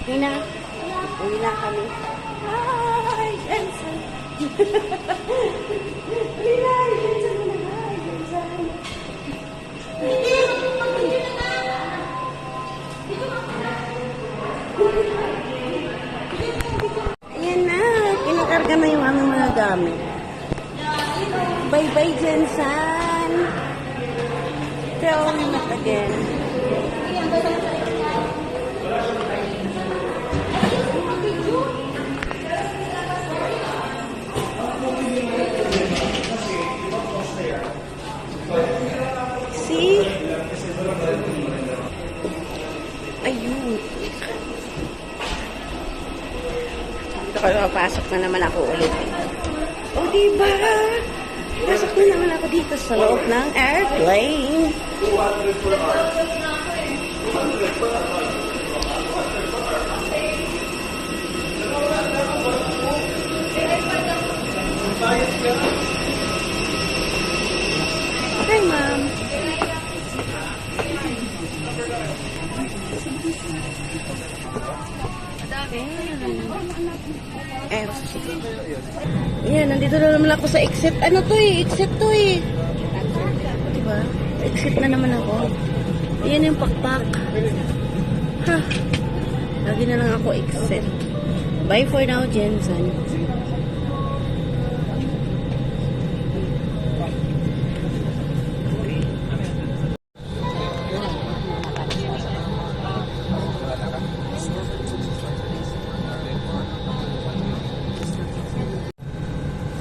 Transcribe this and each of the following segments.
Okay na. Uwi na kami. Hi, Jensen. Uwi na, Jensen mo na. Hi, Jensen. Ayan na. Kinakarga na yung aming mga gamit. Bye-bye, Jensen. Till we meet again. See? Ayun. Dito kayo, papasok na naman ako ulit. O, diba? Pasok na naman ako dito sa loob ng airplane. Hi, Mom. Ayan, nandito na naman ako sa exit. Ano to eh? Exit to eh. Diba? Exit na naman ako. Ayan yung pakpak. Ha. Lagi na lang ako exit. Bye for now, Jensen.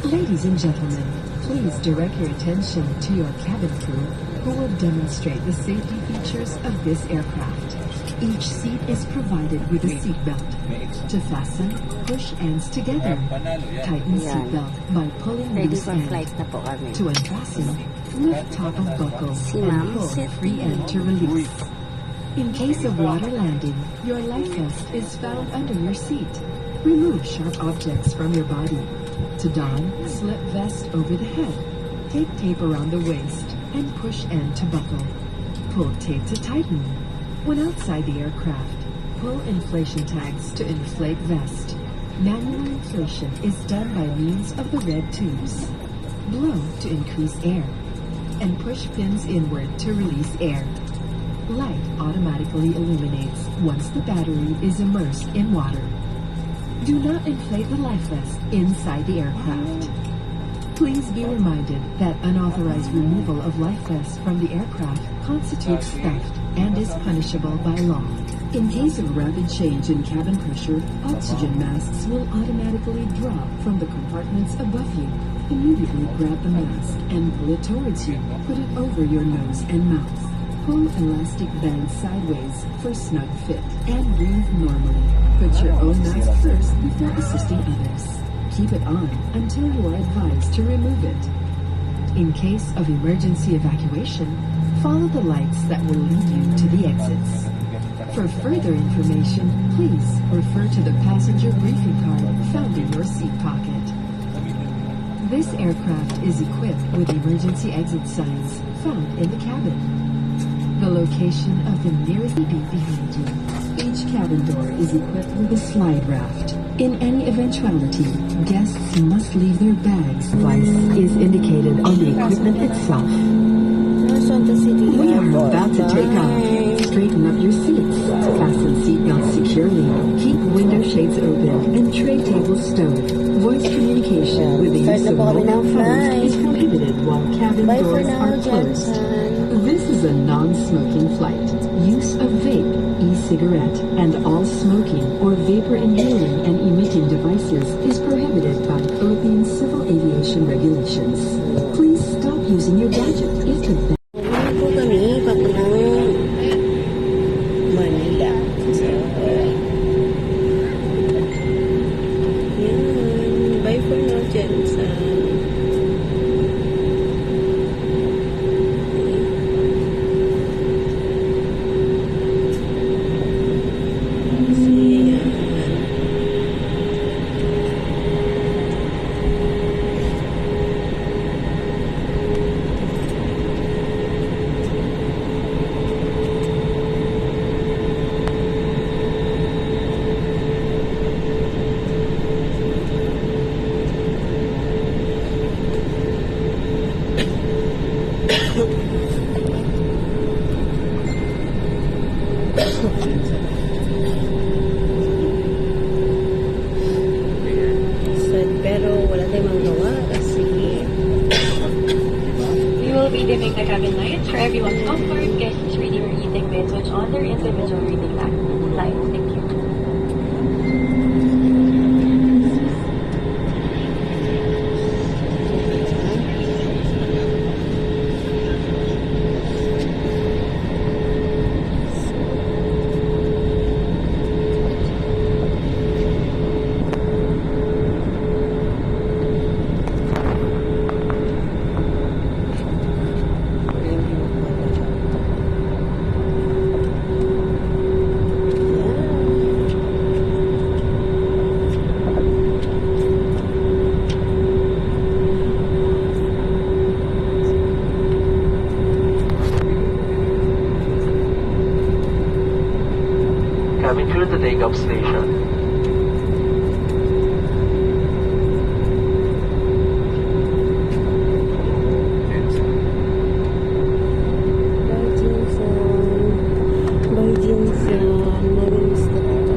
Ladies and gentlemen, please direct your attention to your cabin crew who will demonstrate the safety features of this aircraft. Each seat is provided with a seat belt. To fasten, push ends together. Tighten seat belt by pulling loose end. To unfasten, lift top of buckle and pull free end to release. In case of water landing, your life vest is found under your seat. Remove sharp objects from your body. To don, slip vest over the head. Take tape around the waist and push end to buckle. Pull tape to tighten. When outside the aircraft, pull inflation tags to inflate vest. Manual inflation is done by means of the red tubes. Blow to increase air. And push pins inward to release air. Light automatically illuminates once the battery is immersed in water. Do not inflate the life vest inside the aircraft. Please be reminded that unauthorized removal of life vests from the aircraft constitutes theft and is punishable by law. In case of rapid change in cabin pressure, oxygen masks will automatically drop from the compartments above you. Immediately grab the mask and pull it towards you. Put it over your nose and mouth. Pull elastic band sideways for snug fit and breathe normally. Put your own mask first before assisting others. Keep it on until you are advised to remove it. In case of emergency evacuation, follow the lights that will lead you to the exits. For further information, please refer to the passenger briefing card found in your seat pocket. This aircraft is equipped with emergency exit signs found in the cabin. The location of the nearest seat behind you. Each cabin door is equipped with a slide raft. In any eventuality, guests must leave their bags. Device is indicated on the equipment itself. We are about to take off. Straighten up your seats. Fasten seatbelts securely. Keep window shades open and tray tables stowed. Voice communication with the use of mobile phones is prohibited while cabin doors are closed. This is a non-smoking flight. Use of vape, e-cigarette, and all smoking or vapor inhaling and emitting devices is prohibited by Philippine Civil Aviation Regulations. Please stop using your gadget if the Ano po kami papuntang Manila. Yan. Bye for now, Jensen. cabin crew to take off station. Bye, Jinsan. Bye, Jinsan. Namiss talaga.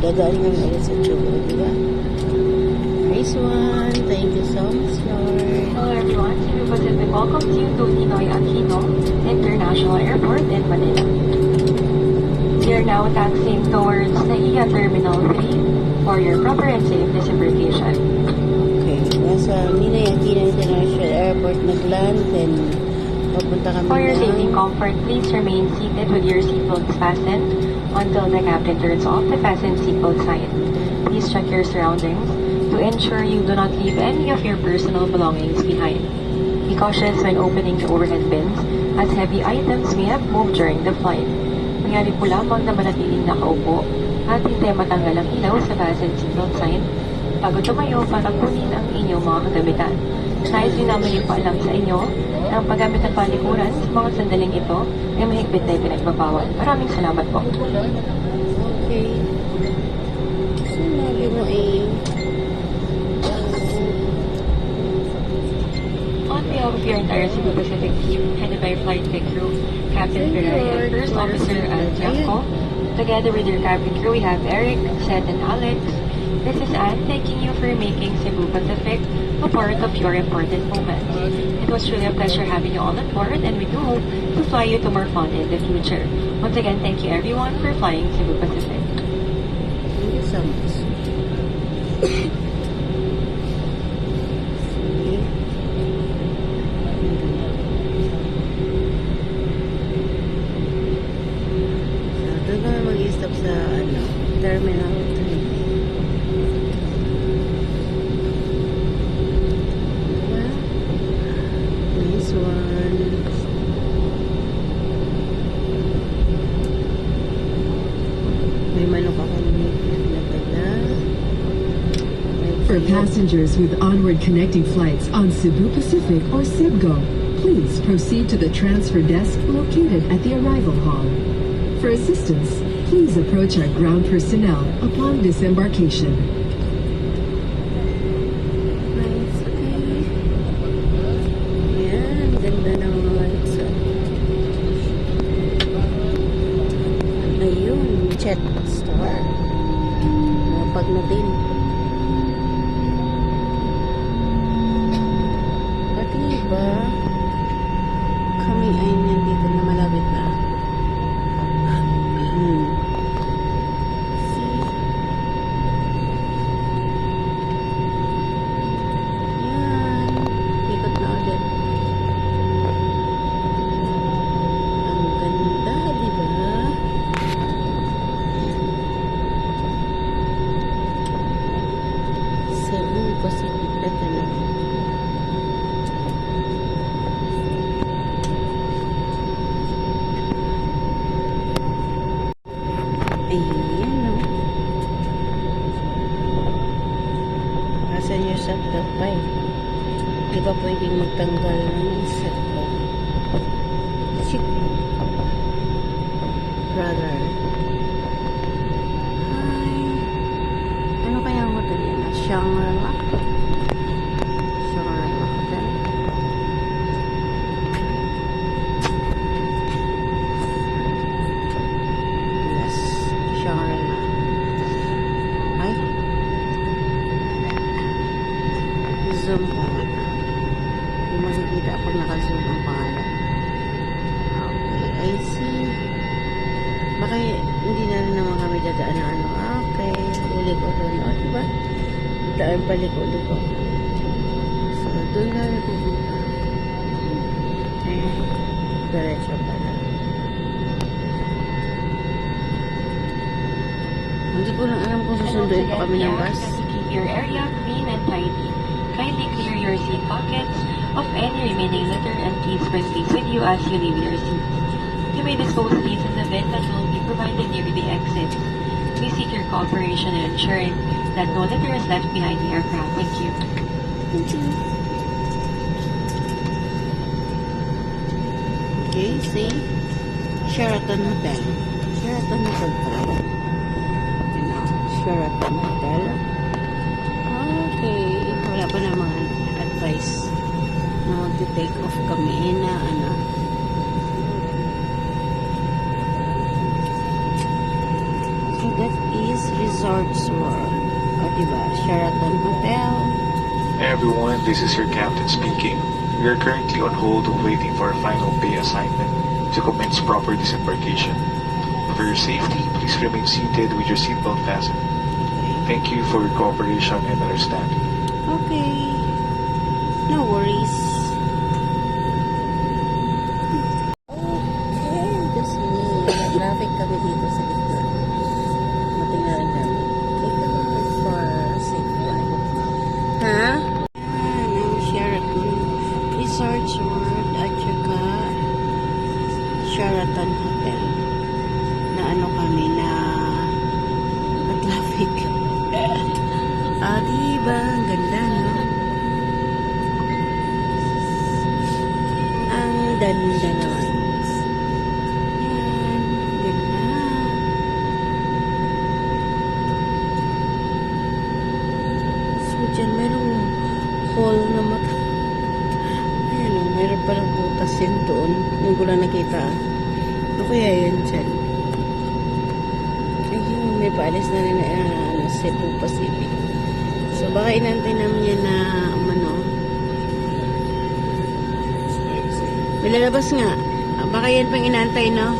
dadaan kami ulit sa Cebu, di ba? Nice one. Thank you so much, Lord. Hello everyone, Cebu Pacific welcomes you to Ninoy Aquino International Airport in Manila. We are now taxiing towards NAIA Terminal 3 for your proper and safe disembarkation. Okay, nasa Ninoy Aquino International Airport nag-land, then papunta kami For your safety ng... and comfort, please remain seated with your seatbelts fastened until the captain turns off the fasten seatbelt sign. Please check your surroundings to ensure you do not leave any of your personal belongings behind. Be cautious when opening the overhead bins as heavy items may have moved during the flight. Mangyari po lamang na manatiling nakaupo at hindi matanggal ang ilaw sa fasten seatbelt sign bago tumayo para kunin ang inyong mga kagamitan. Nais din namin ipaalam sa inyo na ang paggamit ng palikuran sa mga sandaling ito ay mahigpit na ipinagbabawal. Maraming salamat po. Okay. Sinabi mo eh. On behalf of your entire Cebu Pacific team, headed by Flight Tech Crew, Captain Thank you, Ferrari and Lord, First for Officer Gianco. Together with your cabin crew, we have Eric, Seth, and Alex. This is Anne thanking you for making Cebu Pacific a part of your important moments. It was truly a pleasure having you all on board, and we do hope to fly you to more fun in the future. Once again, thank you everyone for flying Cebu Pacific. Thank you so much. Okay. So, doon kami mag-stop sa Terminal 3. Diba? Nice one. May manok ako na pala. For passengers with onward connecting flights on Cebu Pacific or Cebgo, please proceed to the transfer desk located at the arrival hall. For assistance, please approach our ground personnel upon disembarkation. Nice, okay. Yan, ganda ng mga lights. Ayun, jet star. Napag na din. Pati ba kami ay nandito na malapit na. See? Yan. Ikot na ulit. Ang ganda, di ba? Cebu Pacific na talaga. Ayan, no? Asan yung seatbelt pa eh? Di ba pwedeng magtanggal ng seatbelt? Shit. Brother. Hi. Ano kaya ang hotel yan? Shangri-La? Shangri-La Hotel? Yes. Shangri-La. Ay. Zoom ko nga. Hindi makikita pag naka-zoom ang pangalan. Okay, I see. Baka hindi na rin naman kami dadaan ng ano. Okay, uliko doon. O, diba? Daan paliko-liko. So, doon na rin pupunta. Okay. Diretso pala. Hindi ko lang alam kung susunduin pa kami ng bus. To keep your area clean and tidy. Kindly clear your seat pockets of any remaining litter and please bring these with you as you leave your seat. You may dispose these in the bin that will be provided near the exit. We seek your cooperation in ensuring that no litter is left behind the aircraft. Thank you. Thank you. Okay, see? Sheraton Hotel. Sheraton Hotel pala. Sheraton Hotel. Okay. Wala pa namang advice na mag-take off kami na ano. Okay, that is Resorts World. O, diba? Sheraton Hotel. Everyone, this is your captain speaking. We are currently on hold waiting for a final pay assignment to commence proper disembarkation. For your safety, please remain seated with your seatbelt fastened. Thank you for your cooperation and understanding. Okay. No worries. Okay, just me. Traffic kami dito sa gitna. Mating na rin kami. Take a look for a safe flight. Ha? Yan, ang Sheraton Resorts World at saka Sheraton Hotel. Na ano kami na traffic. Ah, diba? Ang ganda, no? Ang ganda naman. Yan. Ganda. So, dyan merong hall na mata. Ayan, o. Meron palang butas yun doon. Yung ko lang nakita. Ano kaya yun dyan? Ayun, may paalis na rin na Cebu Pacific. So, baka inantay namin yan na, may lalabas nga. Baka yan pang inantay, no?